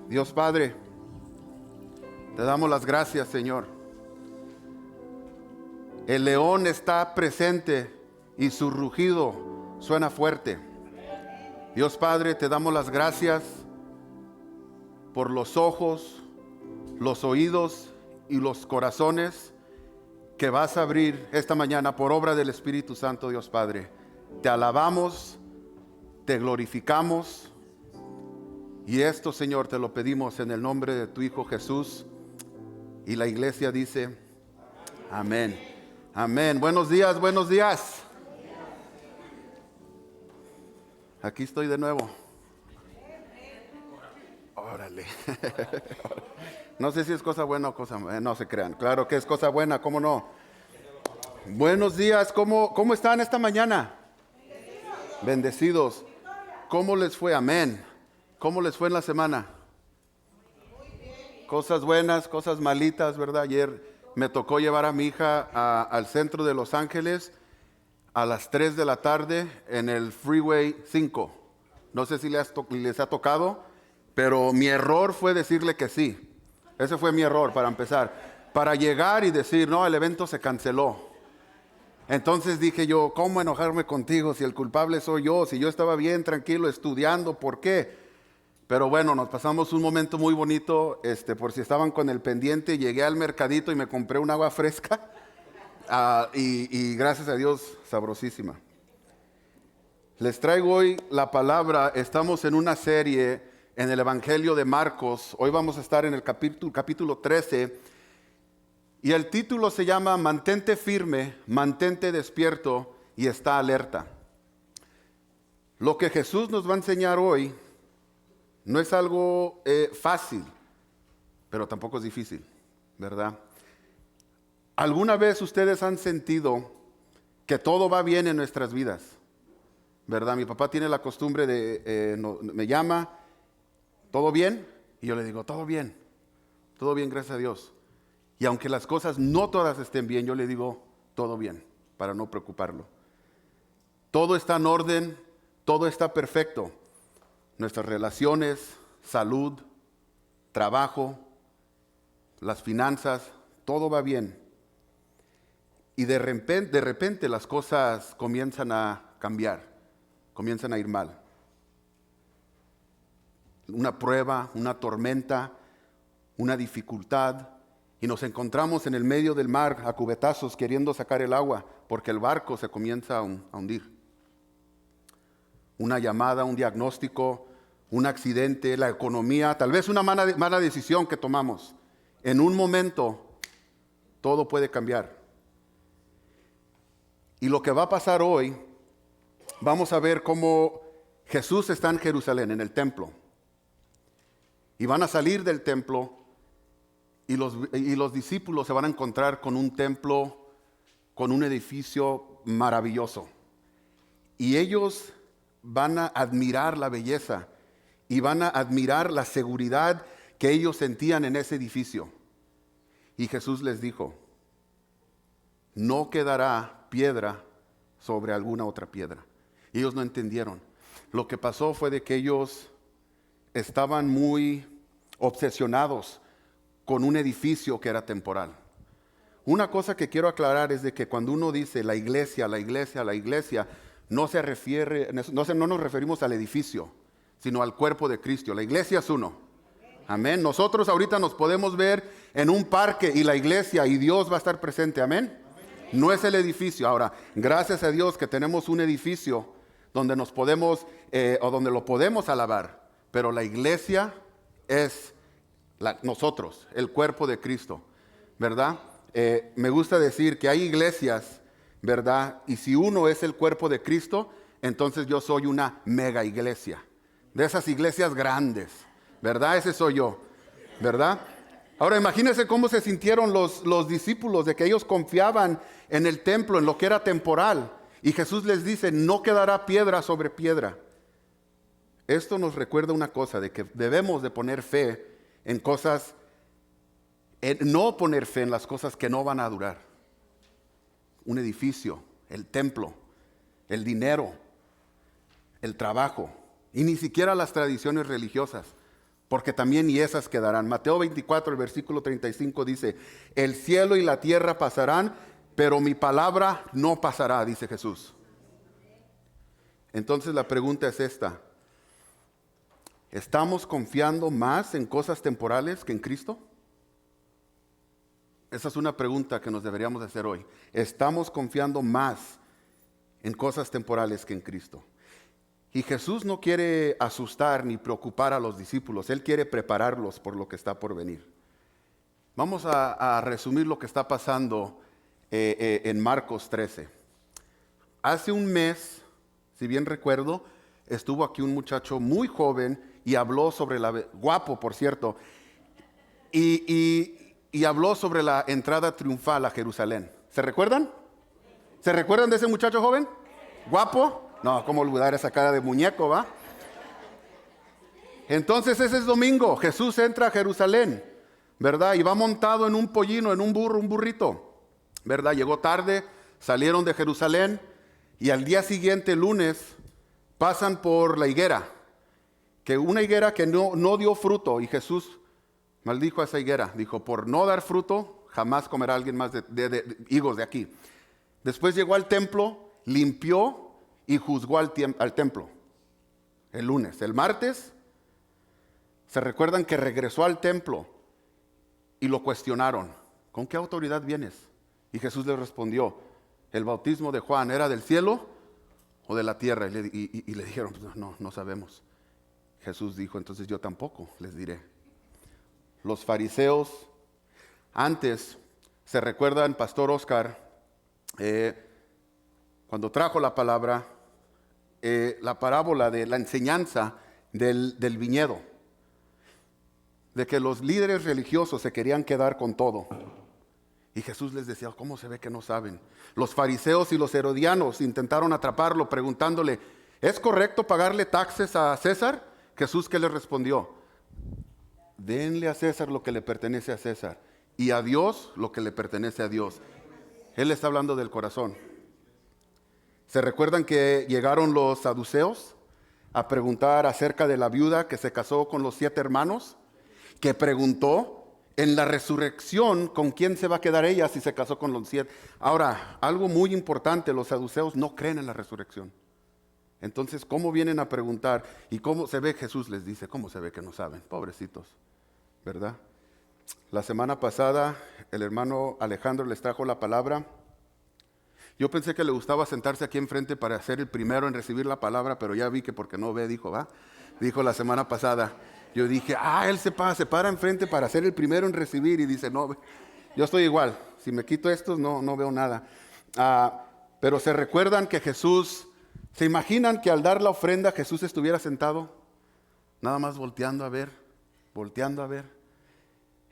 Dios Padre, te damos las gracias, Señor. El león está presente y su rugido suena fuerte. Dios Padre, te damos las gracias por los ojos, los oídos y los corazones que vas a abrir esta mañana por obra del Espíritu Santo, Dios Padre. Te alabamos, te glorificamos. Y esto, Señor, te lo pedimos en el nombre de tu Hijo Jesús. Y la iglesia dice, amén. Amén. Buenos días, buenos días. Aquí estoy de nuevo. Órale. No sé si es cosa buena o cosa mala. No se crean. Claro que es cosa buena, ¿cómo no? Buenos días. ¿Cómo están esta mañana? Bendecidos. ¿Cómo les fue? Amén. ¿Cómo les fue en la semana? Cosas buenas, cosas malitas, ¿verdad? Ayer me tocó llevar a mi hija al centro de Los Ángeles a las 3 de la tarde en el Freeway 5. No sé si les ha tocado, pero mi error fue decirle que sí. Ese fue mi error para empezar. Para llegar y decir, no, el evento se canceló. Entonces dije yo, ¿cómo enojarme contigo si el culpable soy yo? Si yo estaba bien, tranquilo, estudiando, ¿por qué? Pero bueno, nos pasamos un momento muy bonito, por si estaban con el pendiente, llegué al mercadito y me compré un agua fresca, y gracias a Dios, sabrosísima. Les traigo hoy la palabra. Estamos en una serie en el Evangelio de Marcos. Hoy vamos a estar en el capítulo 13, y el título se llama Mantente firme, mantente despierto y está alerta. Lo que Jesús nos va a enseñar hoy no es algo fácil, pero tampoco es difícil, ¿verdad? ¿Alguna vez ustedes han sentido que todo va bien en nuestras vidas? ¿Verdad? Mi papá tiene la costumbre de, me llama, ¿todo bien? Y yo le digo, todo bien, gracias a Dios. Y aunque las cosas no todas estén bien, yo le digo, todo bien, para no preocuparlo. Todo está en orden, todo está perfecto. Nuestras relaciones, salud, trabajo, las finanzas, todo va bien. Y de repente las cosas comienzan a cambiar, comienzan a ir mal. Una prueba, una tormenta, una dificultad, y nos encontramos en el medio del mar a cubetazos queriendo sacar el agua porque el barco se comienza a hundir. Una llamada, un diagnóstico, un accidente, la economía, tal vez una mala decisión que tomamos. En un momento, todo puede cambiar. Y lo que va a pasar hoy, vamos a ver cómo Jesús está en Jerusalén, en el templo. Y van a salir del templo y los discípulos se van a encontrar con un templo, con un edificio maravilloso. Y ellos van a admirar la belleza y van a admirar la seguridad que ellos sentían en ese edificio. Y Jesús les dijo, no quedará piedra sobre alguna otra piedra. Y ellos no entendieron. Lo que pasó fue de que ellos estaban muy obsesionados con un edificio que era temporal. Una cosa que quiero aclarar es de que cuando uno dice la iglesia, no nos referimos al edificio, sino al cuerpo de Cristo. La iglesia es uno. Amén. Nosotros ahorita nos podemos ver en un parque y la iglesia y Dios va a estar presente. Amén. No es el edificio. Ahora, gracias a Dios que tenemos un edificio donde nos podemos, o donde lo podemos alabar. Pero la iglesia es nosotros, el cuerpo de Cristo, ¿verdad? Me gusta decir que hay iglesias, ¿verdad? Y si uno es el cuerpo de Cristo, entonces yo soy una mega iglesia. De esas iglesias grandes, ¿verdad? Ese soy yo, ¿verdad? Ahora imagínense cómo se sintieron los discípulos, de que ellos confiaban en el templo, en lo que era temporal. Y Jesús les dice, no quedará piedra sobre piedra. Esto nos recuerda una cosa, de que debemos de poner fe en cosas, no poner fe en las cosas que no van a durar. Un edificio, el templo, el dinero, el trabajo, y ni siquiera las tradiciones religiosas. porque también y esas quedarán. Mateo 24, el versículo 35 dice, el cielo y la tierra pasarán, pero mi palabra no pasará, dice Jesús. Entonces la pregunta es esta: ¿estamos confiando más en cosas temporales que en Cristo? Esa es una pregunta que nos deberíamos hacer hoy. ¿Estamos confiando más en cosas temporales que en Cristo? Y Jesús no quiere asustar ni preocupar a los discípulos. Él quiere prepararlos por lo que está por venir. Vamos a resumir lo que está pasando en Marcos 13. Hace un mes, si bien recuerdo, estuvo aquí un muchacho muy joven y habló sobre guapo por cierto, y habló sobre la entrada triunfal a Jerusalén. ¿Se recuerdan? ¿Se recuerdan de ese muchacho joven? ¿Guapo? No, ¿cómo olvidar esa cara de muñeco, va? Entonces ese es domingo, Jesús entra a Jerusalén, ¿verdad? Y va montado en un pollino, en un burro, un burrito, ¿verdad? Llegó tarde, salieron de Jerusalén y al día siguiente, lunes, pasan por la higuera, que una higuera que no dio fruto, y Jesús maldijo a esa higuera. Dijo, por no dar fruto, jamás comerá alguien más de higos de aquí. Después llegó al templo, limpió y juzgó al templo. El lunes. El martes, se recuerdan que regresó al templo y lo cuestionaron. ¿Con qué autoridad vienes? Y Jesús le respondió, el bautismo de Juan, ¿era del cielo o de la tierra? Y le dijeron, pues no sabemos. Jesús dijo, entonces yo tampoco les diré. Los fariseos, antes, se recuerdan, Pastor Oscar, cuando trajo la palabra, la parábola de la enseñanza del viñedo, de que los líderes religiosos se querían quedar con todo. Y Jesús les decía, ¿cómo se ve que no saben? Los fariseos y los herodianos intentaron atraparlo preguntándole, ¿es correcto pagarle taxes a César? Jesús, ¿qué les respondió? Denle a César lo que le pertenece a César y a Dios lo que le pertenece a Dios. Él está hablando del corazón. ¿Se recuerdan que llegaron los saduceos a preguntar acerca de la viuda que se casó con los 7 hermanos? Que preguntó en la resurrección con quién se va a quedar ella si se casó con los 7. Ahora, algo muy importante, los saduceos no creen en la resurrección. Entonces, ¿cómo vienen a preguntar? ¿Y cómo se ve? Jesús les dice, ¿cómo se ve que no saben? Pobrecitos, ¿verdad? La semana pasada el hermano Alejandro les trajo la palabra. Yo pensé que le gustaba sentarse aquí enfrente para ser el primero en recibir la palabra, pero ya vi que porque no ve, dijo la semana pasada. Yo dije, él se para enfrente para ser el primero en recibir, y dice, no, yo estoy igual, si me quito estos no veo nada. Pero se recuerdan que Jesús, ¿se imaginan que al dar la ofrenda Jesús estuviera sentado? Nada más volteando a ver.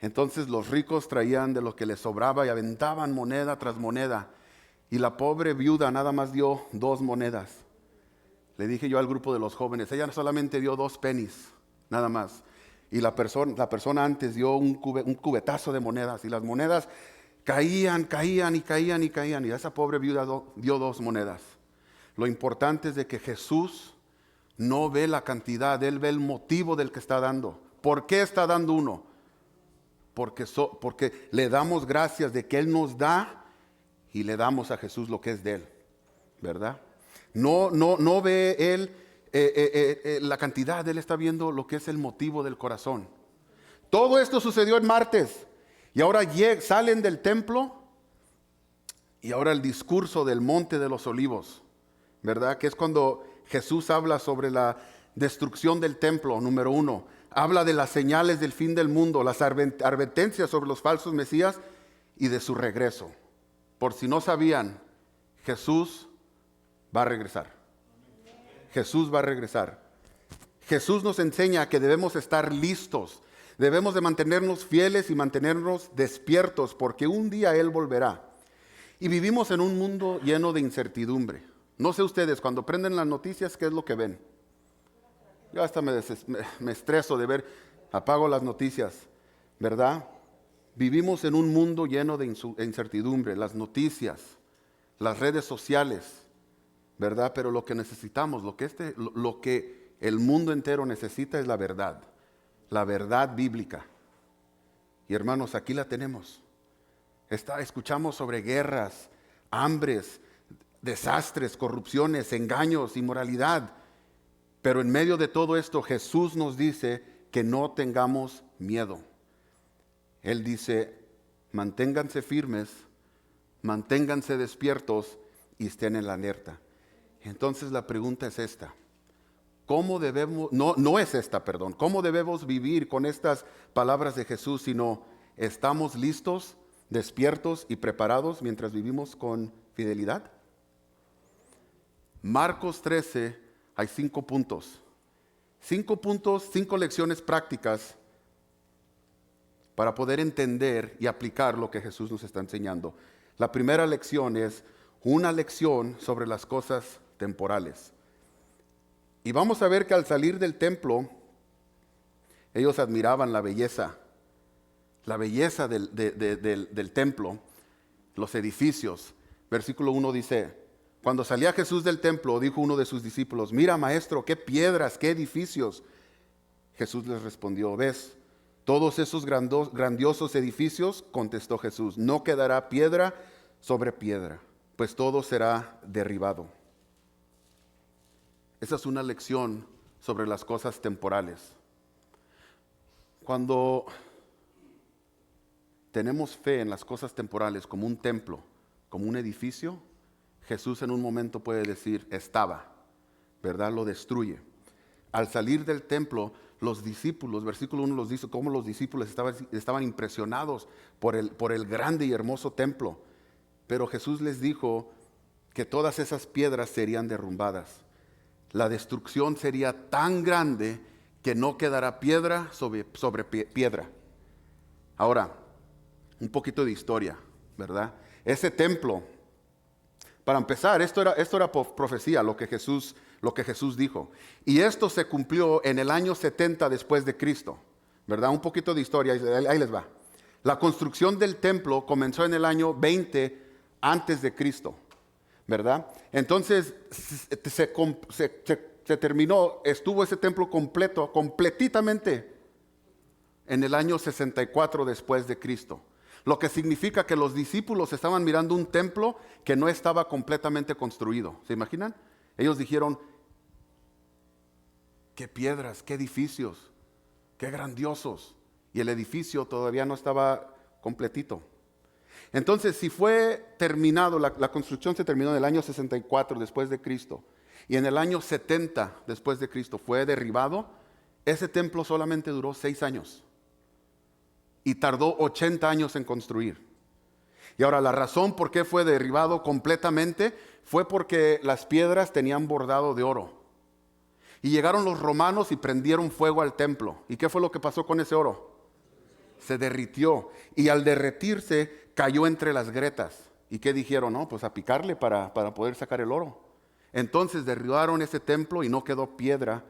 Entonces los ricos traían de lo que les sobraba y aventaban moneda tras moneda. Y la pobre viuda nada más dio 2 monedas. Le dije yo al grupo de los jóvenes, ella solamente dio 2 pennies, nada más. Y la persona antes dio un cubetazo de monedas. Y las monedas caían. Y esa pobre viuda dio 2 monedas. Lo importante es de que Jesús no ve la cantidad, Él ve el motivo del que está dando. ¿Por qué está dando uno? Porque le damos gracias de que Él nos da y le damos a Jesús lo que es de Él, ¿verdad? No ve Él la cantidad, Él está viendo lo que es el motivo del corazón. Todo esto sucedió el martes y ahora salen del templo y ahora el discurso del Monte de los Olivos, ¿verdad? Que es cuando Jesús habla sobre la destrucción del templo, número 1. Habla de las señales del fin del mundo, las advertencias sobre los falsos mesías y de su regreso. Por si no sabían, Jesús va a regresar. Jesús va a regresar. Jesús nos enseña que debemos estar listos. Debemos de mantenernos fieles y mantenernos despiertos porque un día Él volverá. Y vivimos en un mundo lleno de incertidumbre. No sé ustedes, cuando prenden las noticias, ¿qué es lo que ven? Yo hasta me estreso de ver, apago las noticias, ¿verdad? Vivimos en un mundo lleno de incertidumbre, las noticias, las redes sociales, ¿verdad? Pero lo que necesitamos, lo que el mundo entero necesita es la verdad. la verdad bíblica. Y hermanos, aquí la tenemos. Escuchamos sobre guerras, hambres, desastres, corrupciones, engaños, inmoralidad. Pero en medio de todo esto, Jesús nos dice que no tengamos miedo. Él dice, manténganse firmes, manténganse despiertos y estén en la alerta. Entonces la pregunta es esta. ¿Cómo debemos, no es esta, perdón, cómo debemos vivir con estas palabras de Jesús, sino estamos listos, despiertos y preparados mientras vivimos con fidelidad? Marcos 13, hay 5 puntos. 5 puntos, 5 lecciones prácticas para poder entender y aplicar lo que Jesús nos está enseñando. La primera lección es una lección sobre las cosas temporales. Y vamos a ver que al salir del templo, ellos admiraban la belleza del templo, los edificios. Versículo 1 dice, cuando salía Jesús del templo, dijo uno de sus discípulos, mira maestro, qué piedras, qué edificios. Jesús les respondió, ¿ves todos esos grandiosos edificios? Contestó Jesús, no quedará piedra sobre piedra, pues todo será derribado. Esa es una lección sobre las cosas temporales. Cuando tenemos fe en las cosas temporales como un templo, como un edificio, Jesús en un momento puede decir, estaba, ¿verdad? Lo destruye. Al salir del templo, los discípulos, versículo 1 nos dice cómo los discípulos estaban impresionados por el grande y hermoso templo. Pero Jesús les dijo que todas esas piedras serían derrumbadas. La destrucción sería tan grande que no quedará piedra sobre piedra. Ahora, un poquito de historia, ¿verdad? Ese templo, para empezar, esto era profecía, lo que Jesús dijo. Y esto se cumplió en el año 70 después de Cristo, ¿verdad? Un poquito de historia, ahí les va. La construcción del templo comenzó en el año 20 antes de Cristo, ¿verdad? Entonces se terminó, estuvo ese templo completamente en el año 64 después de Cristo. Lo que significa que los discípulos estaban mirando un templo que no estaba completamente construido. ¿Se imaginan? Ellos dijeron, qué piedras, qué edificios, qué grandiosos. Y el edificio todavía no estaba completito. Entonces, si fue terminado, la construcción se terminó en el año 64 después de Cristo, y en el año 70 después de Cristo fue derribado, ese templo solamente duró 6 años. Y tardó 80 años en construir. Y ahora la razón por qué fue derribado completamente fue porque las piedras tenían bordado de oro. Y llegaron los romanos y prendieron fuego al templo. ¿Y qué fue lo que pasó con ese oro? Se derritió. Y al derretirse cayó entre las grietas. ¿Y qué dijeron? No, pues a picarle para poder sacar el oro. Entonces derribaron ese templo y no quedó piedra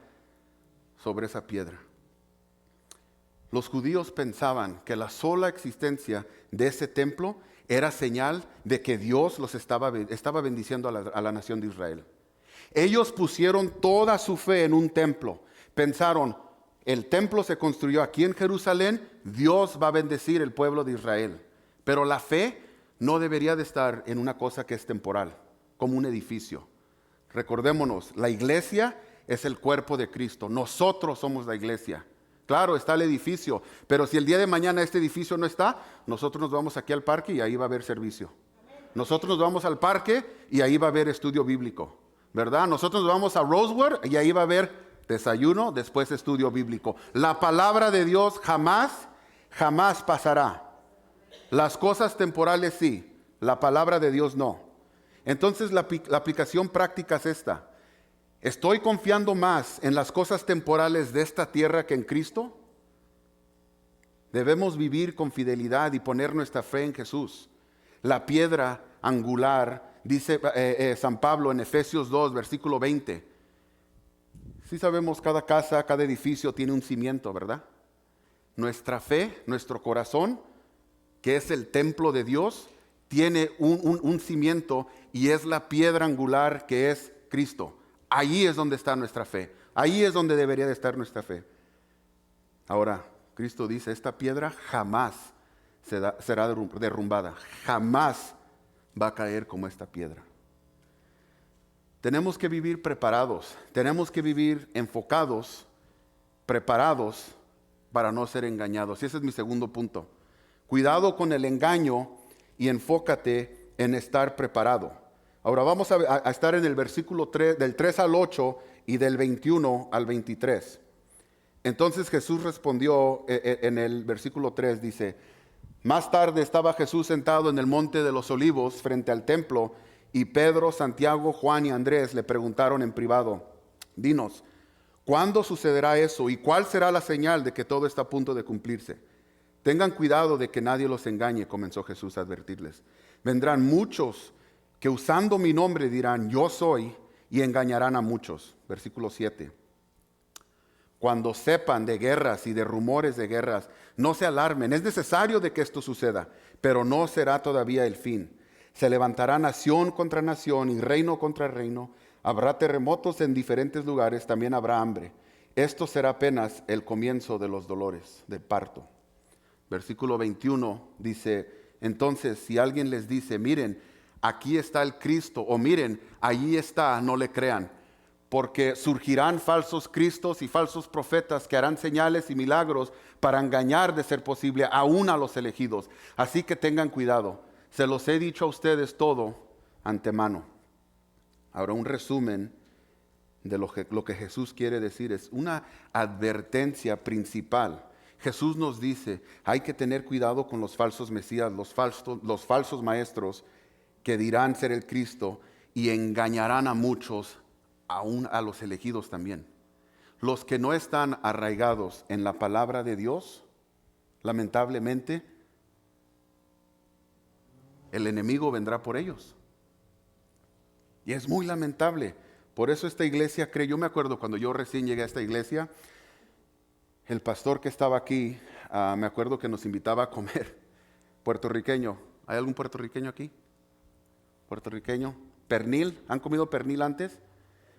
sobre esa piedra. Los judíos pensaban que la sola existencia de ese templo era señal de que Dios los estaba bendiciendo a la nación de Israel. Ellos pusieron toda su fe en un templo. Pensaron, el templo se construyó aquí en Jerusalén, Dios va a bendecir el pueblo de Israel. Pero la fe no debería de estar en una cosa que es temporal, como un edificio. Recordémonos, la iglesia es el cuerpo de Cristo. Nosotros somos la iglesia. Claro, está el edificio, pero si el día de mañana este edificio no está, nosotros nos vamos aquí al parque y ahí va a haber servicio. Nosotros nos vamos al parque y ahí va a haber estudio bíblico, ¿verdad? Nosotros nos vamos a Rosewood y ahí va a haber desayuno, después estudio bíblico. La palabra de Dios jamás pasará. Las cosas temporales sí, la palabra de Dios no. Entonces la aplicación práctica es esta. ¿Estoy confiando más en las cosas temporales de esta tierra que en Cristo? Debemos vivir con fidelidad y poner nuestra fe en Jesús. La piedra angular, dice San Pablo en Efesios 2, versículo 20. Sí sabemos, cada casa, cada edificio tiene un cimiento, ¿verdad? Nuestra fe, nuestro corazón, que es el templo de Dios, tiene un cimiento y es la piedra angular que es Cristo. Ahí es donde está nuestra fe. Ahí es donde debería de estar nuestra fe. Ahora, Cristo dice, esta piedra jamás será derrumbada, jamás va a caer como esta piedra. Tenemos que vivir preparados, tenemos que vivir enfocados, preparados para no ser engañados. Y ese es mi segundo punto. Cuidado con el engaño y enfócate en estar preparado. Ahora vamos a estar en el versículo 3, del 3 al 8 y del 21 al 23. Entonces Jesús respondió en el versículo 3, dice: más tarde estaba Jesús sentado en el monte de los olivos frente al templo, y Pedro, Santiago, Juan y Andrés le preguntaron en privado: dinos, ¿cuándo sucederá eso y cuál será la señal de que todo está a punto de cumplirse? Tengan cuidado de que nadie los engañe, comenzó Jesús a advertirles. Vendrán muchos que usando mi nombre dirán: yo soy, y engañarán a muchos. Versículo 7. Cuando sepan de guerras y de rumores de guerras, no se alarmen. Es necesario de que esto suceda, pero no será todavía el fin. Se levantará nación contra nación y reino contra reino. Habrá terremotos en diferentes lugares, también habrá hambre. Esto será apenas el comienzo de los dolores del parto. Versículo 21 dice: entonces, si alguien les dice: miren, aquí está el Cristo, o miren, allí está, no le crean. Porque surgirán falsos cristos y falsos profetas que harán señales y milagros para engañar, de ser posible, aún a los elegidos. Así que tengan cuidado. Se los he dicho a ustedes todo antemano. Ahora, un resumen de lo que Jesús quiere decir es una advertencia principal. Jesús nos dice: hay que tener cuidado con los falsos mesías, los falsos maestros que dirán ser el Cristo y engañarán a muchos, aún a los elegidos también. Los que no están arraigados en la palabra de Dios, lamentablemente, el enemigo vendrá por ellos. Y es muy lamentable. Por eso esta iglesia yo me acuerdo cuando yo recién llegué a esta iglesia, el pastor que estaba aquí, me acuerdo que nos invitaba a comer. Puertorriqueño. ¿Hay algún puertorriqueño aquí? Puertorriqueño. Pernil. ¿Han comido pernil antes?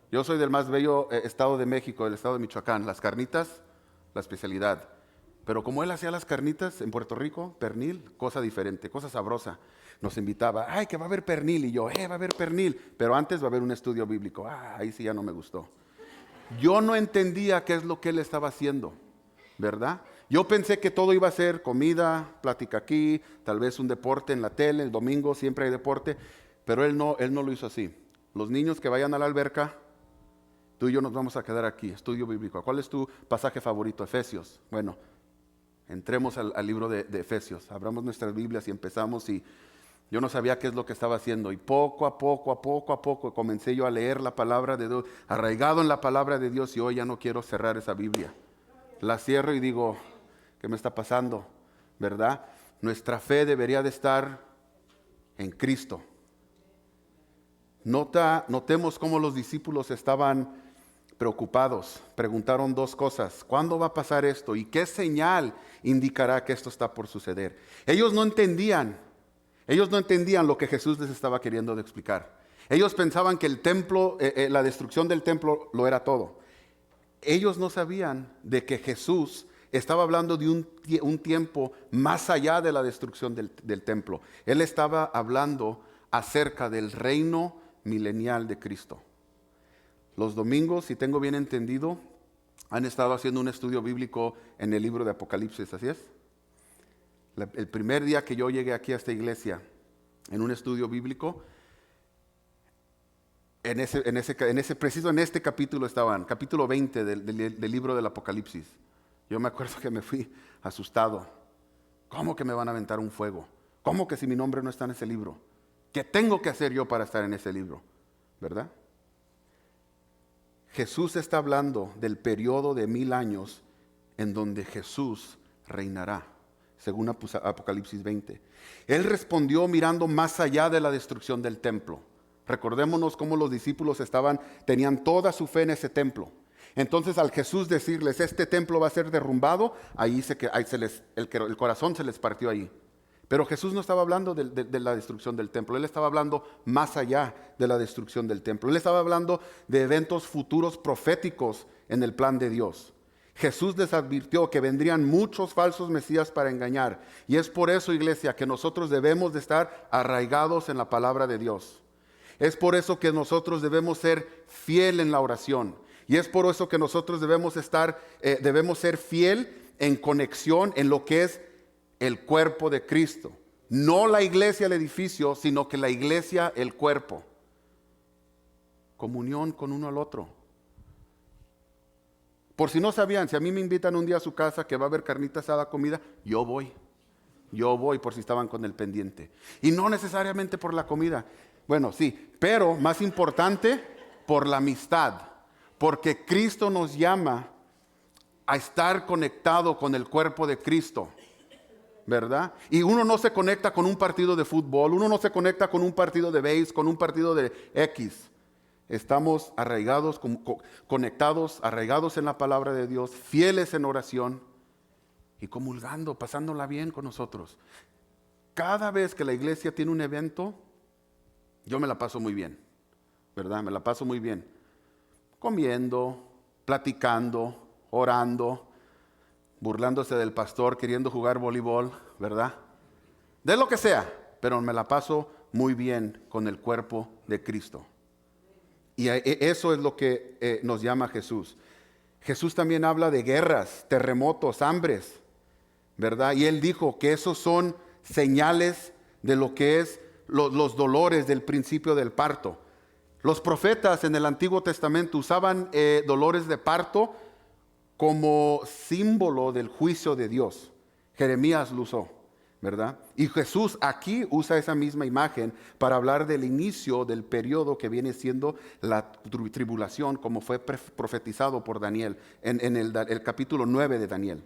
Yo soy del más bello estado de México, del estado de Michoacán. Las carnitas, la especialidad. Pero como él hacía las carnitas en Puerto Rico, pernil, cosa diferente, cosa sabrosa. Nos invitaba: ay, que va a haber pernil. Y yo: va a haber pernil. Pero antes va a haber un estudio bíblico. Ahí sí ya no me gustó. Yo no entendía qué es lo que él estaba haciendo, ¿verdad? Yo pensé que todo iba a ser comida, plática aquí, tal vez un deporte en la tele, el domingo siempre hay deporte. Pero él no lo hizo así. Los niños que vayan a la alberca, tú y yo nos vamos a quedar aquí, estudio bíblico. ¿Cuál es tu pasaje favorito? Efesios. Bueno, entremos al libro de Efesios. Abramos nuestras Biblias y empezamos, y yo no sabía qué es lo que estaba haciendo. Y poco a poco comencé yo a leer la palabra de Dios, arraigado en la palabra de Dios, y hoy ya no quiero cerrar esa Biblia. La cierro y digo: ¿qué me está pasando? ¿Verdad? Nuestra fe debería de estar en Cristo. Notemos cómo los discípulos estaban preocupados. Preguntaron dos cosas: ¿cuándo va a pasar esto? ¿Y qué señal indicará que esto está por suceder? Ellos no entendían lo que Jesús les estaba queriendo explicar. Ellos pensaban que el templo, la destrucción del templo lo era todo. Ellos no sabían de que Jesús estaba hablando de un tiempo más allá de la destrucción del templo. Él estaba hablando acerca del reino milenial de Cristo. Los domingos, si tengo bien entendido, han estado haciendo un estudio bíblico en el libro de Apocalipsis, ¿así es? El primer día que yo llegué aquí a esta iglesia, en un estudio bíblico, en este capítulo estaban, capítulo 20 del libro del Apocalipsis. Yo me acuerdo que me fui asustado. ¿Cómo que me van a aventar un fuego? ¿Cómo que si mi nombre no está en ese libro? ¿Qué tengo que hacer yo para estar en ese libro? ¿Verdad? Jesús está hablando del periodo de 1000 años en donde Jesús reinará, según Apocalipsis 20. Él respondió mirando más allá de la destrucción del templo. Recordémonos cómo los discípulos tenían toda su fe en ese templo. Entonces, al Jesús decirles: este templo va a ser derrumbado, el corazón se les partió ahí. Pero Jesús no estaba hablando de la destrucción del templo. Él estaba hablando más allá de la destrucción del templo. Él estaba hablando de eventos futuros proféticos en el plan de Dios. Jesús les advirtió que vendrían muchos falsos mesías para engañar. Y es por eso, iglesia, que nosotros debemos de estar arraigados en la palabra de Dios. Es por eso que nosotros debemos ser fiel en la oración. Y es por eso que nosotros debemos ser fiel en conexión en lo que es el cuerpo de Cristo. No la iglesia, el edificio, sino que la iglesia, el cuerpo. Comunión con uno al otro. Por si no sabían, si a mí me invitan un día a su casa que va a haber carnita asada, comida, yo voy. Yo voy, por si estaban con el pendiente. Y no necesariamente por la comida. Bueno, sí, pero más importante, por la amistad. Porque Cristo nos llama a estar conectado con el cuerpo de Cristo, ¿verdad? Y uno no se conecta con un partido de fútbol, uno no se conecta con un partido de béis, con un partido de X. Estamos arraigados, conectados, arraigados en la palabra de Dios, fieles en oración y comulgando, pasándola bien con nosotros. Cada vez que la iglesia tiene un evento, yo me la paso muy bien, ¿verdad? Me la paso muy bien. Comiendo, platicando, orando, burlándose del pastor, queriendo jugar voleibol, ¿verdad? De lo que sea, pero me la paso muy bien con el cuerpo de Cristo. Y eso es lo que nos llama Jesús. Jesús también habla de guerras, terremotos, hambres, ¿verdad? Y Él dijo que esos son señales de lo que es los dolores del principio del parto. Los profetas en el Antiguo Testamento usaban dolores de parto como símbolo del juicio de Dios. Jeremías lo usó, ¿verdad? Y Jesús aquí usa esa misma imagen para hablar del inicio del periodo que viene siendo la tribulación, como fue profetizado por Daniel en el capítulo 9 de Daniel.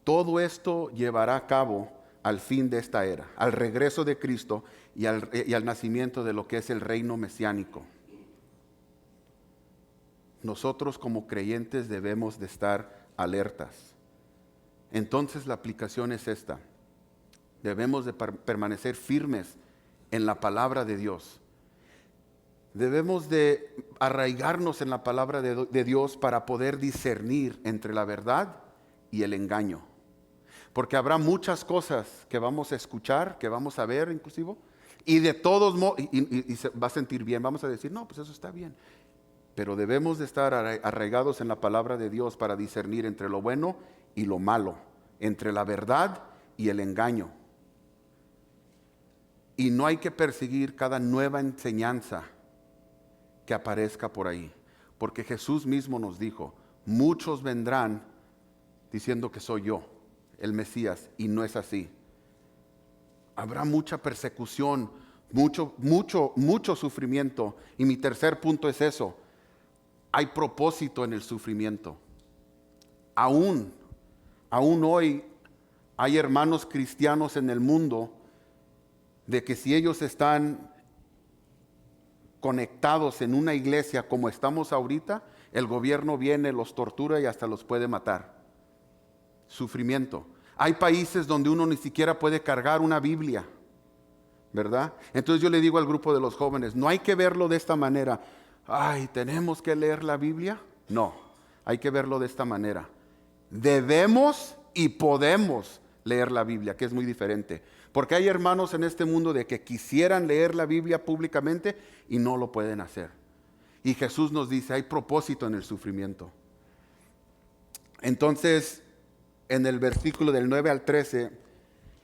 Todo esto llevará a cabo al fin de esta era, al regreso de Cristo y al nacimiento de lo que es el reino mesiánico. Nosotros como creyentes debemos de estar alertas. Entonces la aplicación es esta. Debemos de permanecer firmes en la palabra de Dios. Debemos de arraigarnos en la palabra de Dios para poder discernir entre la verdad y el engaño. Porque habrá muchas cosas que vamos a escuchar, que vamos a ver inclusive, y de todos modos, y se va a sentir bien, vamos a decir, no, pues eso está bien. Pero debemos de estar arraigados en la palabra de Dios para discernir entre lo bueno y lo malo, entre la verdad y el engaño. Y no hay que perseguir cada nueva enseñanza que aparezca por ahí, porque Jesús mismo nos dijo, muchos vendrán diciendo que soy yo, el Mesías, y no es así. Habrá mucha persecución, mucho sufrimiento. Y mi tercer punto es eso. Hay propósito en el sufrimiento. Aún hoy hay hermanos cristianos en el mundo de que si ellos están conectados en una iglesia como estamos ahorita, el gobierno viene, los tortura y hasta los puede matar. Sufrimiento. Hay países donde uno ni siquiera puede cargar una Biblia, ¿verdad? Entonces yo le digo al grupo de los jóvenes, no hay que verlo de esta manera. Ay, ¿tenemos que leer la Biblia? No, hay que verlo de esta manera. Debemos y podemos leer la Biblia, que es muy diferente. Porque hay hermanos en este mundo de que quisieran leer la Biblia públicamente y no lo pueden hacer. Y Jesús nos dice, hay propósito en el sufrimiento. Entonces, en el versículo del 9 al 13,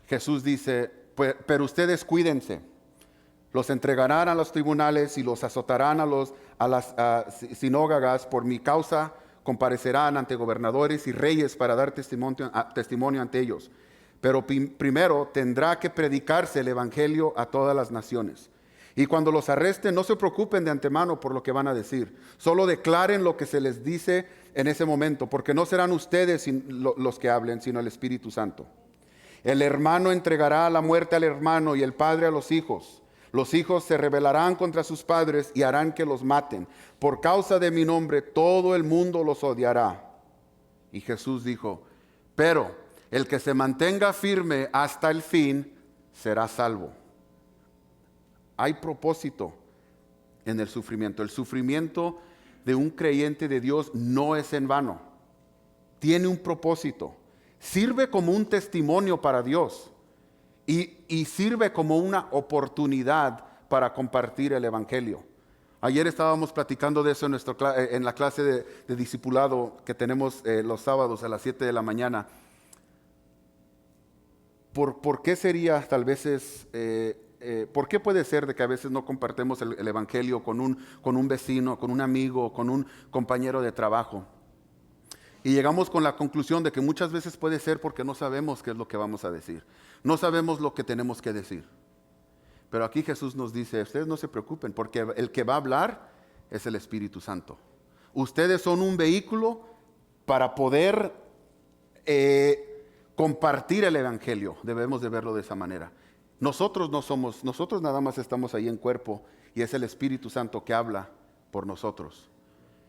Jesús dice, pero ustedes cuídense. Los entregarán a los tribunales y los azotarán a las sinagogas. Por mi causa comparecerán ante gobernadores y reyes para dar testimonio ante ellos. Pero primero tendrá que predicarse el evangelio a todas las naciones. Y cuando los arresten, no se preocupen de antemano por lo que van a decir. Solo declaren lo que se les dice en ese momento, porque no serán ustedes los que hablen, sino el Espíritu Santo. El hermano entregará a la muerte al hermano y el padre a los hijos. Los hijos se rebelarán contra sus padres y harán que los maten. Por causa de mi nombre, todo el mundo los odiará. Y Jesús dijo, pero el que se mantenga firme hasta el fin será salvo. Hay propósito en el sufrimiento. El sufrimiento de un creyente de Dios no es en vano. tiene un propósito. Sirve como un testimonio para Dios y sirve como una oportunidad para compartir el Evangelio. Ayer estábamos platicando de eso en la clase de discipulado que tenemos los sábados a las 7 de la mañana. ¿Por qué sería tal vez, por qué puede ser de que a veces no compartemos el Evangelio con un vecino, con un amigo, con un compañero de trabajo? Y llegamos con la conclusión de que muchas veces puede ser porque no sabemos qué es lo que vamos a decir. No sabemos lo que tenemos que decir. Pero aquí Jesús nos dice, ustedes no se preocupen, porque el que va a hablar es el Espíritu Santo. Ustedes son un vehículo para poder compartir el Evangelio. Debemos de verlo de esa manera. Nosotros nada más estamos ahí en cuerpo y es el Espíritu Santo que habla por nosotros.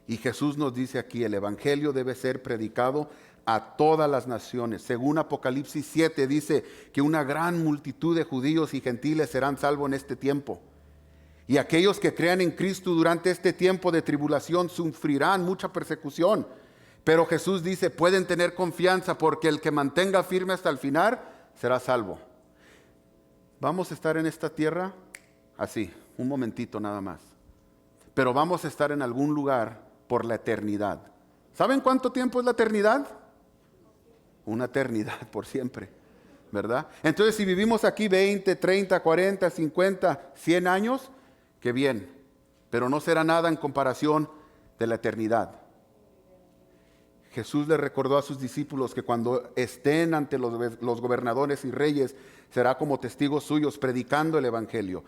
Y Jesús nos dice aquí, el Evangelio debe ser predicado a todas las naciones. Según Apocalipsis 7 dice que una gran multitud de judíos y gentiles serán salvos en este tiempo. Y aquellos que crean en Cristo durante este tiempo de tribulación sufrirán mucha persecución. Pero Jesús dice, pueden tener confianza porque el que mantenga firme hasta el final será salvo. Vamos a estar en esta tierra así, un momentito nada más. Pero vamos a estar en algún lugar por la eternidad. ¿Saben cuánto tiempo es la eternidad? Una eternidad por siempre, ¿verdad? Entonces si vivimos aquí 20, 30, 40, 50, 100 años, qué bien, pero no será nada en comparación de la eternidad. Jesús le recordó a sus discípulos que cuando estén ante los gobernadores y reyes, será como testigos suyos predicando el Evangelio.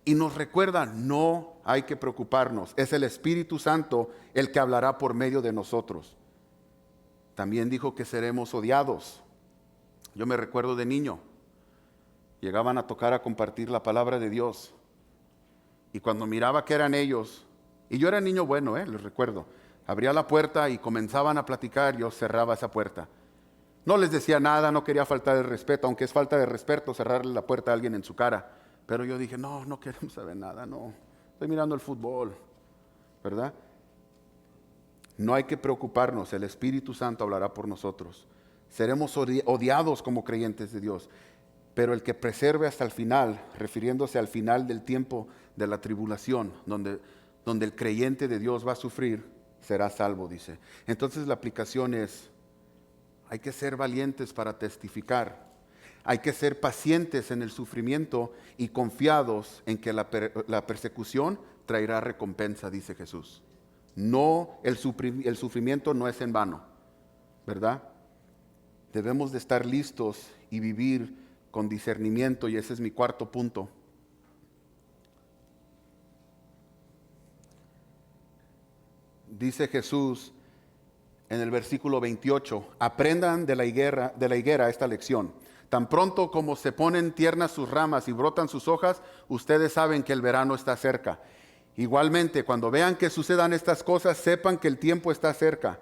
Y nos recuerda, no hay que preocuparnos, es el Espíritu Santo el que hablará por medio de nosotros. También dijo que seremos odiados. Yo me recuerdo de niño, llegaban a tocar a compartir la palabra de Dios. Y cuando miraba que eran ellos, y yo era niño bueno, les recuerdo, abría la puerta y comenzaban a platicar, yo cerraba esa puerta. No les decía nada, no quería faltar el respeto, aunque es falta de respeto cerrarle la puerta a alguien en su cara. Pero yo dije, no queremos saber nada, no. Estoy mirando el fútbol, ¿verdad? No hay que preocuparnos, el Espíritu Santo hablará por nosotros. Seremos odiados como creyentes de Dios, pero el que preserve hasta el final, refiriéndose al final del tiempo de la tribulación, donde el creyente de Dios va a sufrir, será salvo, dice. Entonces la aplicación es, hay que ser valientes para testificar. Hay que ser pacientes en el sufrimiento y confiados en que la persecución traerá recompensa, dice Jesús. No, el sufrimiento no es en vano, ¿verdad? Debemos de estar listos y vivir con discernimiento, y ese es mi cuarto punto. Dice Jesús en el versículo 28, aprendan de la higuera esta lección. Tan pronto como se ponen tiernas sus ramas y brotan sus hojas, ustedes saben que el verano está cerca. Igualmente, cuando vean que sucedan estas cosas, sepan que el tiempo está cerca,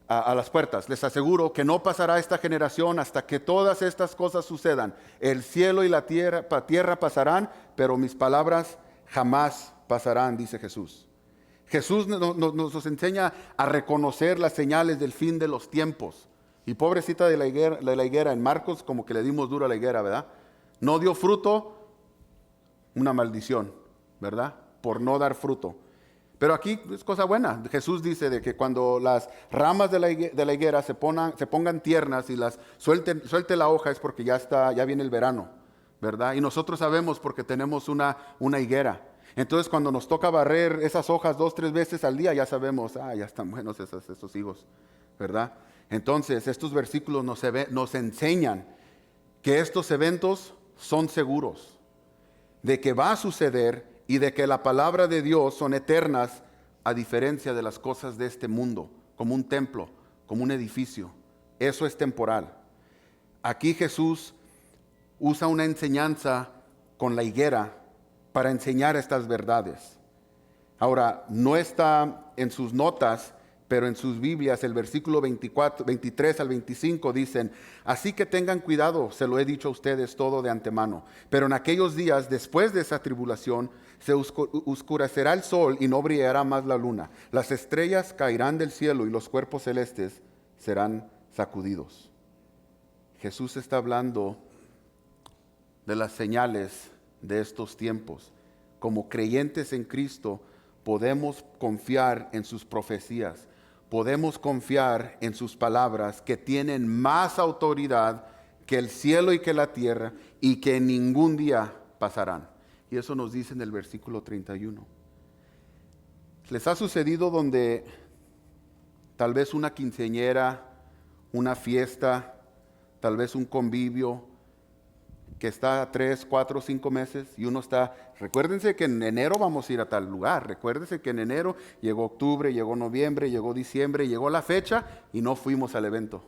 a las puertas. Les aseguro que no pasará esta generación hasta que todas estas cosas sucedan. El cielo y la tierra pasarán, pero mis palabras jamás pasarán, dice Jesús. Jesús nos enseña a reconocer las señales del fin de los tiempos. Y pobrecita de la higuera, en Marcos como que le dimos duro a la higuera, ¿verdad? No dio fruto, una maldición, ¿verdad? Por no dar fruto. Pero aquí es cosa buena. Jesús dice de que cuando las ramas de la higuera se pongan tiernas y las suelte la hoja es porque ya viene el verano, ¿verdad? Y nosotros sabemos porque tenemos una higuera. Entonces cuando nos toca barrer esas hojas 2, 3 veces al día, ya sabemos, ya están buenos esos higos, ¿verdad? Entonces estos versículos nos enseñan que estos eventos son seguros, de que va a suceder y de que la palabra de Dios son eternas, a diferencia de las cosas de este mundo, como un templo, como un edificio. Eso es temporal. Aquí Jesús usa una enseñanza con la higuera para enseñar estas verdades. Ahora, no está en sus notas, pero en sus Biblias, el versículo 23 al 25 dicen, así que tengan cuidado, se lo he dicho a ustedes todo de antemano, pero en aquellos días, después de esa tribulación, se oscurecerá el sol y no brillará más la luna. Las estrellas caerán del cielo y los cuerpos celestes serán sacudidos. Jesús está hablando de las señales de estos tiempos. Como creyentes en Cristo, podemos confiar en sus profecías. Podemos confiar en sus palabras que tienen más autoridad que el cielo y que la tierra y que ningún día pasarán. Y eso nos dice en el versículo 31. ¿Les ha sucedido donde tal vez una quinceañera, una fiesta, tal vez un convivio que está 3, 4, 5 meses y uno está, recuérdense que en enero vamos a ir a tal lugar, recuérdense que en enero llegó octubre, llegó noviembre, llegó diciembre, llegó la fecha y no fuimos al evento?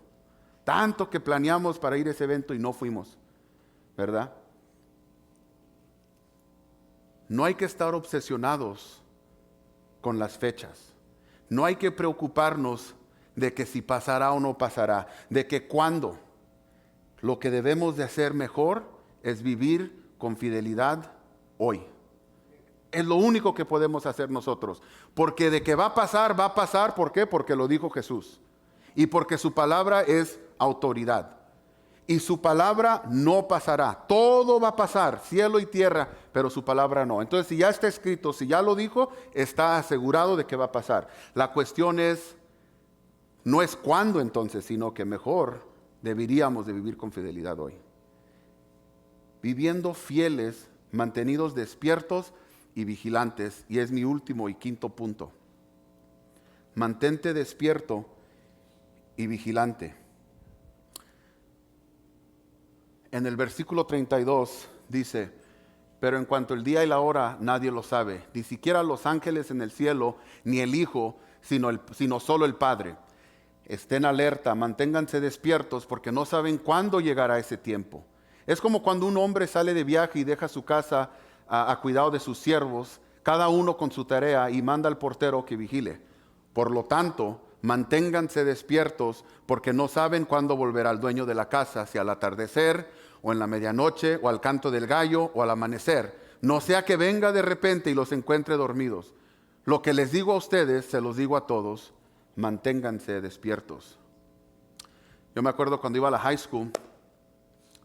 Tanto que planeamos para ir a ese evento y no fuimos, ¿verdad? No hay que estar obsesionados con las fechas. No hay que preocuparnos de que si pasará o no pasará, de que cuándo. Lo que debemos de hacer mejor es vivir con fidelidad hoy. Es lo único que podemos hacer nosotros. Porque de que va a pasar, va a pasar. ¿Por qué? Porque lo dijo Jesús. Y porque su palabra es autoridad. Y su palabra no pasará. Todo va a pasar, cielo y tierra, pero su palabra no. Entonces, si ya está escrito, si ya lo dijo, está asegurado de que va a pasar. La cuestión es, no es cuándo entonces, sino que mejor deberíamos de vivir con fidelidad hoy. Viviendo fieles, mantenidos despiertos y vigilantes. Y es mi último y quinto punto. Mantente despierto y vigilante. En el versículo 32 dice, pero en cuanto el día y la hora nadie lo sabe, ni siquiera los ángeles en el cielo, ni el Hijo, sino solo el Padre. Estén alerta, manténganse despiertos, porque no saben cuándo llegará ese tiempo. Es como cuando un hombre sale de viaje y deja su casa a cuidado de sus siervos, cada uno con su tarea, y manda al portero que vigile. Por lo tanto, manténganse despiertos, porque no saben cuándo volverá el dueño de la casa, si al atardecer, o en la medianoche, o al canto del gallo, o al amanecer. No sea que venga de repente y los encuentre dormidos. Lo que les digo a ustedes, se los digo a todos, manténganse despiertos. Yo me acuerdo cuando iba a la high school,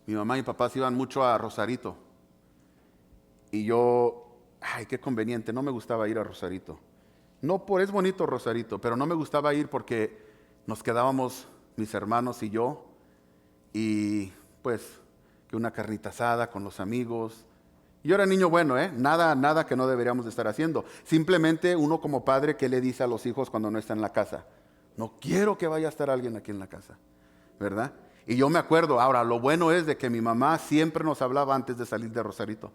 mi mamá y mi papá se iban mucho a Rosarito. Y yo, qué conveniente, no me gustaba ir a Rosarito. Es bonito Rosarito, pero no me gustaba ir porque nos quedábamos mis hermanos y yo, y pues que una carnita asada con los amigos. Yo era niño bueno, nada que no deberíamos de estar haciendo. Simplemente uno como padre, ¿qué le dice a los hijos cuando no está en la casa? No quiero que vaya a estar alguien aquí en la casa, ¿verdad? Y yo me acuerdo, ahora lo bueno es de que mi mamá siempre nos hablaba antes de salir de Rosarito.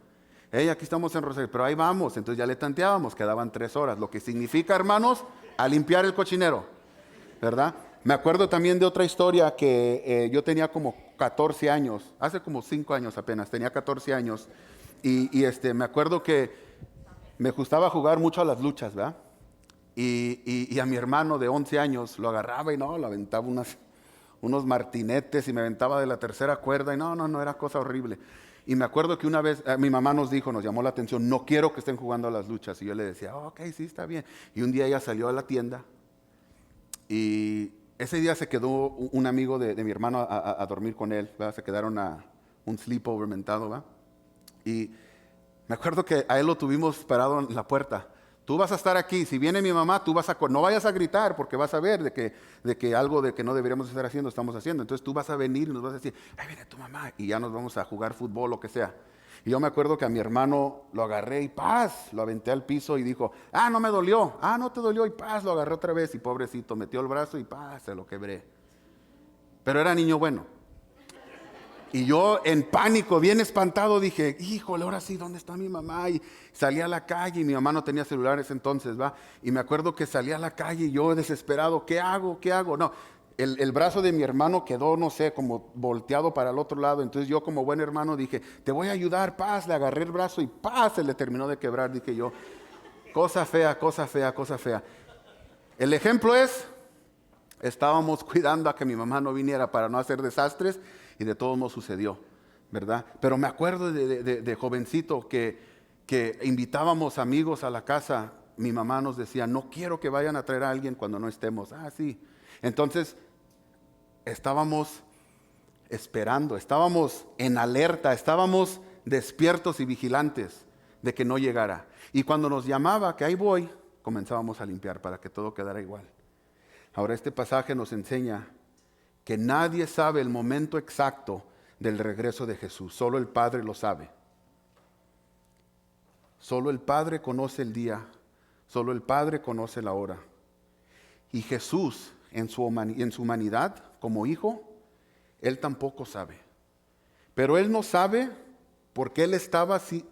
Hey, aquí estamos en Rosarito, pero ahí vamos. Entonces ya le tanteábamos, quedaban 3 horas. Lo que significa, hermanos, a limpiar el cochinero, ¿verdad? Me acuerdo también de otra historia que yo tenía como 14 años, hace como 5 años apenas, tenía 14 años. Y me acuerdo que me gustaba jugar mucho a las luchas, ¿verdad? Y a mi hermano de 11 años lo agarraba y lo aventaba unos martinetes y me aventaba de la tercera cuerda y no, era cosa horrible. Y me acuerdo que una vez mi mamá nos llamó la atención, no quiero que estén jugando a las luchas. Y yo le decía, ok, sí, está bien. Y un día ella salió a la tienda y ese día se quedó un amigo de mi hermano a dormir con él, ¿verdad? Se quedaron a un sleepover mentado, ¿verdad? Y me acuerdo que a él lo tuvimos parado en la puerta. Tú vas a estar aquí, si viene mi mamá, no vayas a gritar porque vas a ver de que algo de que no deberíamos estar haciendo, estamos haciendo. Entonces tú vas a venir y nos vas a decir, ahí viene tu mamá, y ya nos vamos a jugar fútbol, lo que sea. Y yo me acuerdo que a mi hermano lo agarré y ¡paz! Lo aventé al piso y dijo, no me dolió, no te dolió, y ¡paz! Lo agarré otra vez y pobrecito, metió el brazo y ¡paz! Se lo quebré. Pero era niño bueno. Y yo en pánico, bien espantado, dije, híjole, ahora sí, ¿dónde está mi mamá? Y salí a la calle y mi mamá no tenía celulares entonces, ¿va? Y me acuerdo que salí a la calle y yo desesperado, ¿qué hago? ¿Qué hago? No, el brazo de mi hermano quedó, no sé, como volteado para el otro lado. Entonces yo como buen hermano dije, te voy a ayudar, paz. Le agarré el brazo y paz, se le terminó de quebrar. Dije yo, cosa fea, cosa fea, cosa fea. El ejemplo es, estábamos cuidando a que mi mamá no viniera para no hacer desastres. Y de todos modos sucedió, ¿verdad? Pero me acuerdo de jovencito que invitábamos amigos a la casa. Mi mamá nos decía, no quiero que vayan a traer a alguien cuando no estemos. Sí. Entonces, estábamos esperando, estábamos en alerta, estábamos despiertos y vigilantes de que no llegara. Y cuando nos llamaba, que ahí voy, comenzábamos a limpiar para que todo quedara igual. Ahora este pasaje nos enseña que nadie sabe el momento exacto del regreso de Jesús, solo el Padre lo sabe. Solo el Padre conoce el día, solo el Padre conoce la hora. Y Jesús, en su humanidad, como hijo, Él tampoco sabe. Pero Él no sabe porque Él estaba así,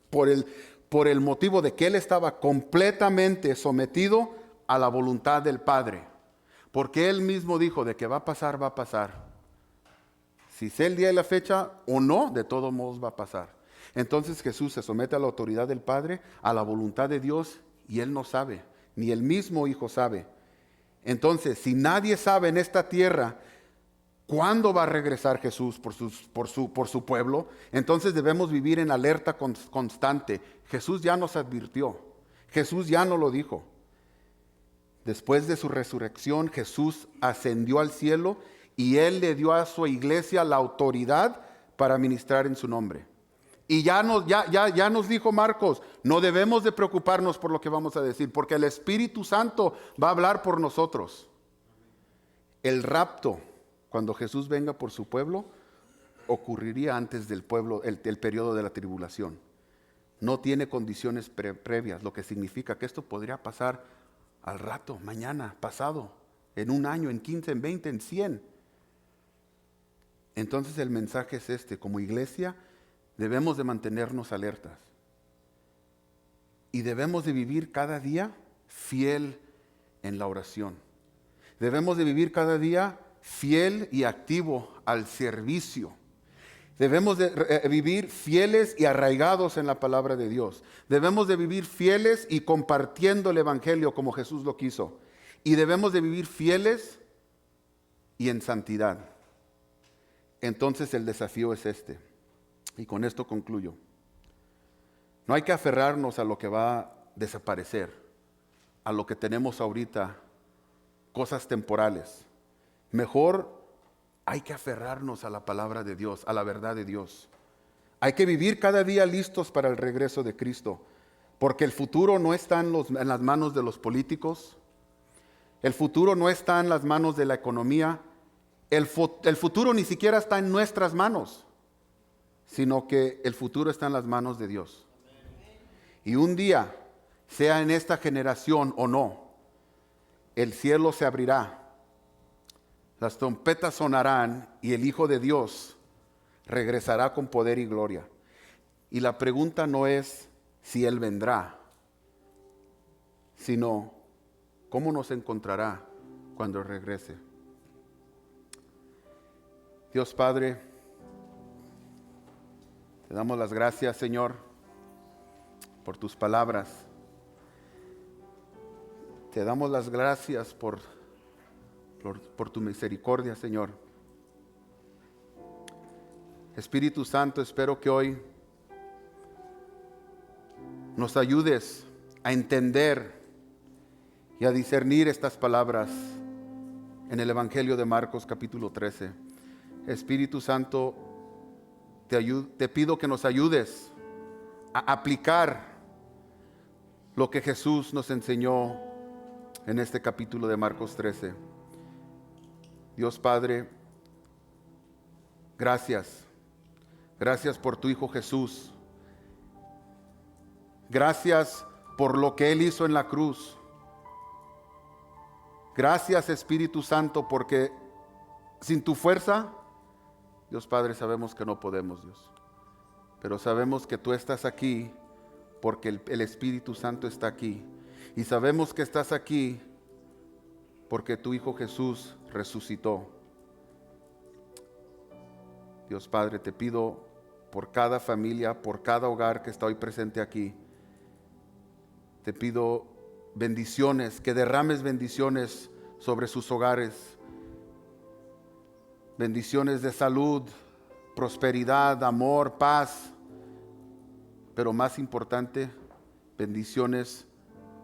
por el motivo de que Él estaba completamente sometido a la voluntad del Padre. Porque Él mismo dijo de que va a pasar, va a pasar. Si sé el día y la fecha o no, de todos modos va a pasar. Entonces Jesús se somete a la autoridad del Padre, a la voluntad de Dios, y Él no sabe, ni el mismo Hijo sabe. Entonces, si nadie sabe en esta tierra cuándo va a regresar Jesús por su pueblo, entonces debemos vivir en alerta constante. Jesús ya nos advirtió, Jesús ya nos lo dijo. Después de su resurrección, Jesús ascendió al cielo y Él le dio a su iglesia la autoridad para ministrar en su nombre. Y ya nos dijo Marcos, no debemos de preocuparnos por lo que vamos a decir, porque el Espíritu Santo va a hablar por nosotros. El rapto, cuando Jesús venga por su pueblo, ocurriría antes del pueblo, el periodo de la tribulación. No tiene condiciones previas, lo que significa que esto podría pasar al rato, mañana, pasado, en un año, en 15, en 20, en 100. Entonces el mensaje es este: como iglesia debemos de mantenernos alertas y debemos de vivir cada día fiel en la oración. Debemos de vivir cada día fiel y activo al servicio. Debemos de vivir fieles y arraigados en la palabra de Dios. Debemos de vivir fieles y compartiendo el Evangelio como Jesús lo quiso. Y debemos de vivir fieles y en santidad. Entonces el desafío es este. Y con esto concluyo. No hay que aferrarnos a lo que va a desaparecer, a lo que tenemos ahorita, cosas temporales. Mejor hay que aferrarnos a la palabra de Dios, a la verdad de Dios. Hay que vivir cada día listos para el regreso de Cristo, porque el futuro no está en las manos de los políticos, el futuro no está en las manos de la economía, el futuro ni siquiera está en nuestras manos, sino que el futuro está en las manos de Dios. Y un día, sea en esta generación o no, el cielo se abrirá, las trompetas sonarán y el Hijo de Dios regresará con poder y gloria. Y la pregunta no es si Él vendrá, sino cómo nos encontrará cuando regrese. Dios Padre, te damos las gracias, Señor, por tus palabras. Te damos las gracias por tu misericordia, Señor. Espíritu Santo, espero que hoy nos ayudes a entender y a discernir estas palabras en el Evangelio de Marcos capítulo 13. Espíritu Santo, te pido que nos ayudes a aplicar lo que Jesús nos enseñó en este capítulo de Marcos 13. Dios Padre, gracias. Gracias por tu Hijo Jesús. Gracias por lo que Él hizo en la cruz. Gracias, Espíritu Santo, porque sin tu fuerza, Dios Padre, sabemos que no podemos, Dios. Pero sabemos que tú estás aquí porque el Espíritu Santo está aquí. Y sabemos que estás aquí porque tu Hijo Jesús resucitó. Dios Padre, te pido por cada familia, por cada hogar que está hoy presente aquí. Te pido bendiciones, que derrames bendiciones sobre sus hogares. Bendiciones de salud, prosperidad, amor, paz. Pero más importante, bendiciones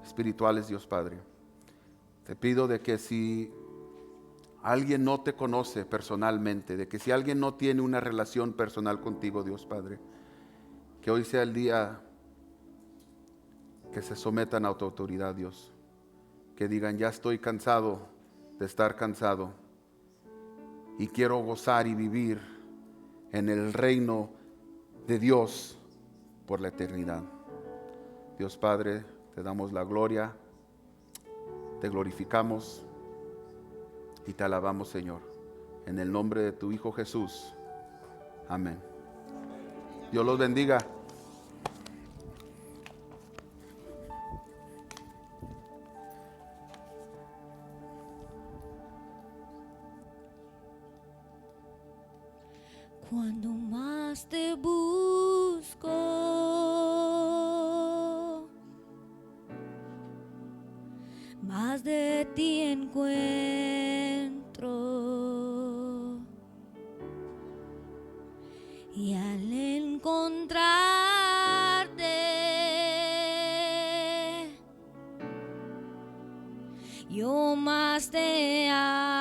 espirituales, Dios Padre. Te pido de que si alguien no te conoce personalmente, de que si alguien no tiene una relación personal contigo, Dios Padre, que hoy sea el día que se sometan a tu autoridad, Dios. Que digan, ya estoy cansado de estar cansado y quiero gozar y vivir en el reino de Dios por la eternidad. Dios Padre, te damos la gloria, te glorificamos y te alabamos, Señor, en el nombre de tu Hijo Jesús. Amén. Dios los bendiga. Cuando más te busco, más de ti encuentro, y al encontrarte, yo más te amo.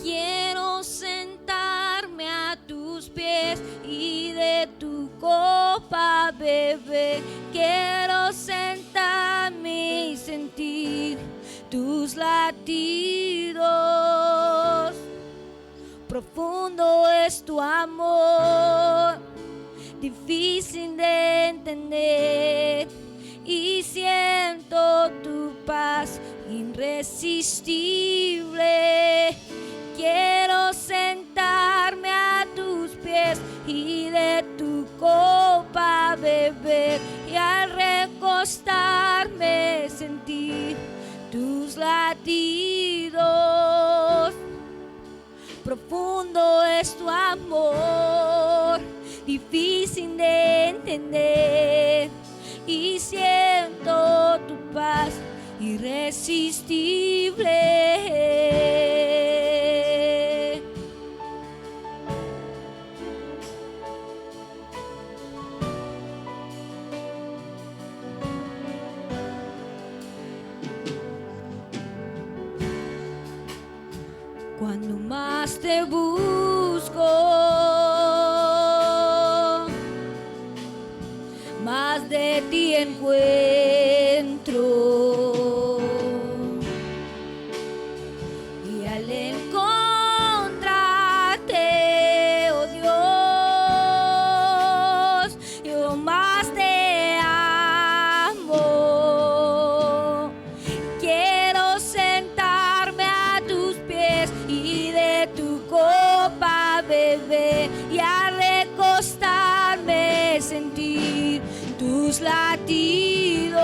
Quiero sentarme a tus pies y de tu copa beber. Quiero sentarme y sentir tus latidos. Profundo es tu amor, difícil de entender, y siento tu paz irresistible. Quiero sentarme a tus pies y de tu copa beber, y al recostarme sentir tus latidos. Profundo es tu amor, difícil de entender, y siento tu paz irresistible. Cuando más te busco, más de ti encuentro, y al encontrarte, oh Dios, yo más te amo. Quiero sentarme a tus pies y de tu copa beber, y al recostarme sentir tus latidos.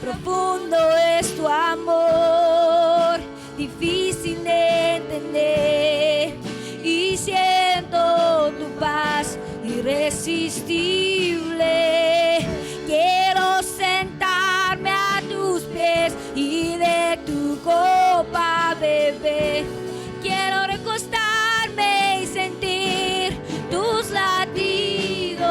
Profundo es tu amor, difícil de entender, y siento tu paz irresistible. Quiero sentarme a tus pies y de tu copa beber. Quiero recostarme y sentir tus latidos.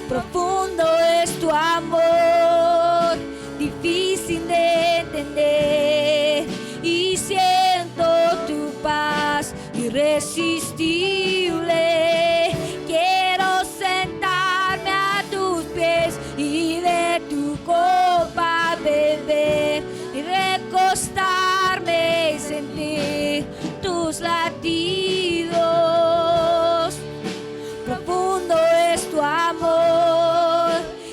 Profundo es tu amor, difícil de entender, y siento tu paz irresistible. Quiero sentarme a tus pies y de tu copa beber, y recostarme y sentir tus latidos. Profundo es tu amor,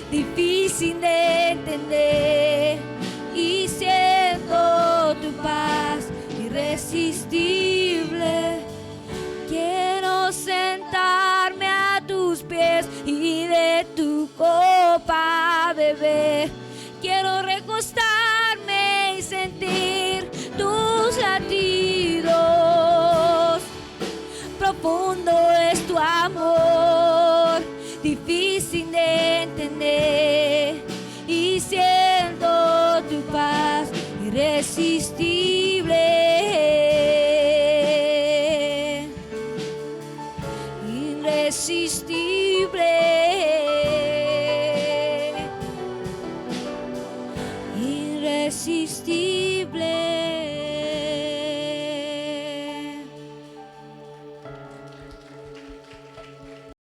difícil de entender, y siento tu paz irresistible. Quiero sentarme a tus pies y de tu copa beber. Quiero recostarme y sentir tus latidos. Profundo es tu amor, difícil de entender, y siento tu paz irresistible. Irresistible. irresistible.